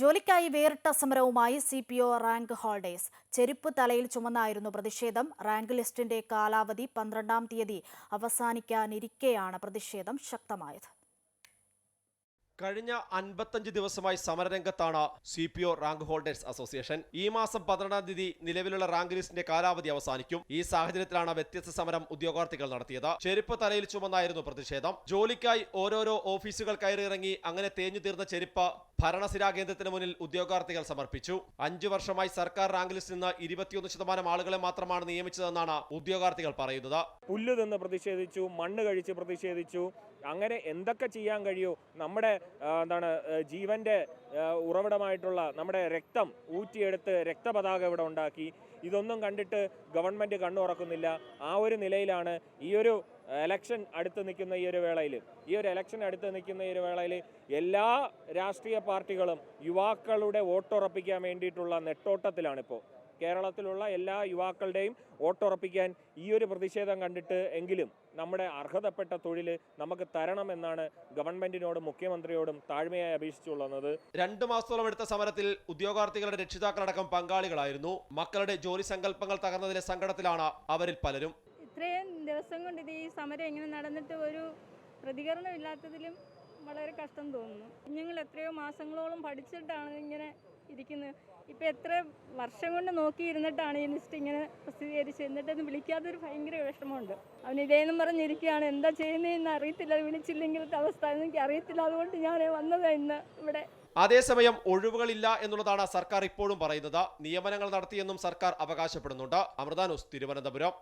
ജോലിക്കായി വേറിട്ട സമരവുമായി CPO റാങ്ക് ഹോൾഡേഴ്സ്. ചെരുപ്പ് തലയിൽ ചുമന്നായിരുന്നു പ്രതിഷേധം. റാങ്ക് ലിസ്റ്റിന്റെ കാലാവധി 12-ാം തീയതി അവസാനിക്കാനിരിക്കെയാണ് പ്രതിഷേധം ശക്തമായത്. കഴിഞ്ഞ 55 ദിവസമായി സമരരംഗത്താണ് CPO റാങ്ക് ഹോൾഡേഴ്സ് അസോസിയേഷൻ. ഈ മാസം 12-ാം തീയതി നിലവിലുള്ള റാങ്ക് ലിസ്റ്റിന്റെ കാലാവധി അവസാനിക്കും. ഈ സാഹചര്യത്തിലാണ് വ്യത്യസ്ത സമരം ഉദ്യോഗാർത്ഥികൾ നടത്തിയത്. ചെരുപ്പ് തലയിൽ ചുമന്നായിരുന്നു പ്രതിഷേധം. ജോലിക്കായി ഓരോരോ ഓഫീസുകൾ കയറിയിറങ്ങി അങ്ങനെ തേഞ്ഞു തീർന്ന ചെരുപ്പ് ഭരണസിരാ കേന്ദ്രത്തിന് മുന്നിൽ ഉദ്യോഗാർത്ഥികൾ സമർപ്പിച്ചു. 5 വർഷമായി സർക്കാർ റാങ്ക് ലിസ്റ്റിൽ നിന്ന് 21% ആളുകളെ മാത്രമാണ് നിയമിച്ചതെന്നാണ് ഉദ്യോഗാർത്ഥികൾ പറയുന്നത്. പുല്ല് തിന്ന് പ്രതിഷേധിച്ചു, മണ്ണ് കഴിച്ച് പ്രതിഷേധിച്ചു. അങ്ങനെ എന്തൊക്കെ ചെയ്യാൻ കഴിയൂ? നമ്മുടെ ജീവന്റെ ഉറവിടമായിട്ടുള്ള നമ്മുടെ രക്തം ഊറ്റിയെടുത്ത് രക്തപതാക ഇവിടെ ഉണ്ടാക്കി. ഇതൊന്നും കണ്ടിട്ട് ഗവൺമെന്റ് കണ്ണുറക്കുന്നില്ല. ആ ഒരു നിലയിലാണ് ഈ ഒരു ഇലക്ഷൻ അടുത്ത് നിൽക്കുന്ന ഈ ഒരു വേളയിൽ എല്ലാ രാഷ്ട്രീയ പാർട്ടികളും യുവാക്കളുടെ വോട്ടുറപ്പിക്കാൻ വേണ്ടിയിട്ടുള്ള നെട്ടോട്ടത്തിലാണിപ്പോൾ. കേരളത്തിലുള്ള എല്ലാ യുവാക്കളുടെയും വോട്ടുറപ്പിക്കാൻ ഈ ഒരു പ്രതിഷേധം കണ്ടിട്ട് എങ്കിലും നമ്മുടെ അർഹതപ്പെട്ട തൊഴിൽ നമുക്ക് തരണമെന്നാണ് ഗവൺമെന്റിനോടും മുഖ്യമന്ത്രിയോടും താഴ്മയായി അപേക്ഷിച്ചുള്ളത്. 2 മാസത്തോളം എടുത്ത സമരത്തിൽ ഉദ്യോഗാർത്ഥികളുടെ രക്ഷിതാക്കളടക്കം പങ്കാളികളായിരുന്നു. മക്കളുടെ ജോലി സങ്കല്പങ്ങൾ തകർന്നതിലെ സങ്കടത്തിലാണ് അവരിൽ പലരും. ഇത്രയും ദിവസം കൊണ്ട് ഇത് ഈ സമരം ഇങ്ങനെ നടന്നിട്ട് ഒരു പ്രതികരണം ഇല്ലാത്തതിലും വളരെ കഷ്ടം തോന്നുന്നു. ഞങ്ങൾ എത്രയോ മാസങ്ങളോളം പഠിച്ചിട്ടാണ് ഇങ്ങനെ ഇരിക്കുന്നത്. ഇപ്പം എത്ര വർഷം കൊണ്ട് നോക്കിയിരുന്നിട്ടാണ് ഈ ലിസ്റ്റ് ഇങ്ങനെ പ്രസിദ്ധീകരിച്ച് എന്നിട്ടൊന്നും വിളിക്കാത്തൊരു ഭയങ്കര വിഷമമുണ്ട്. അവൻ ഇതേന്നും പറഞ്ഞിരിക്കുകയാണ്. എന്താ ചെയ്യുന്നതെന്ന് അറിയത്തില്ല. വിളിച്ചില്ലെങ്കിലത്തെ അവസ്ഥ എനിക്ക് അറിയത്തില്ല. അതുകൊണ്ട് ഞാൻ വന്നത് ഇന്ന് ഇവിടെ. അതേസമയം ഒഴിവുകളില്ല എന്നുള്ളതാണ് സർക്കാർ ഇപ്പോഴും പറയുന്നത്. നിയമനങ്ങൾ നടത്തിയെന്നും സർക്കാർ അവകാശപ്പെടുന്നുണ്ട്. അമൃത ന്യൂസ്, തിരുവനന്തപുരം.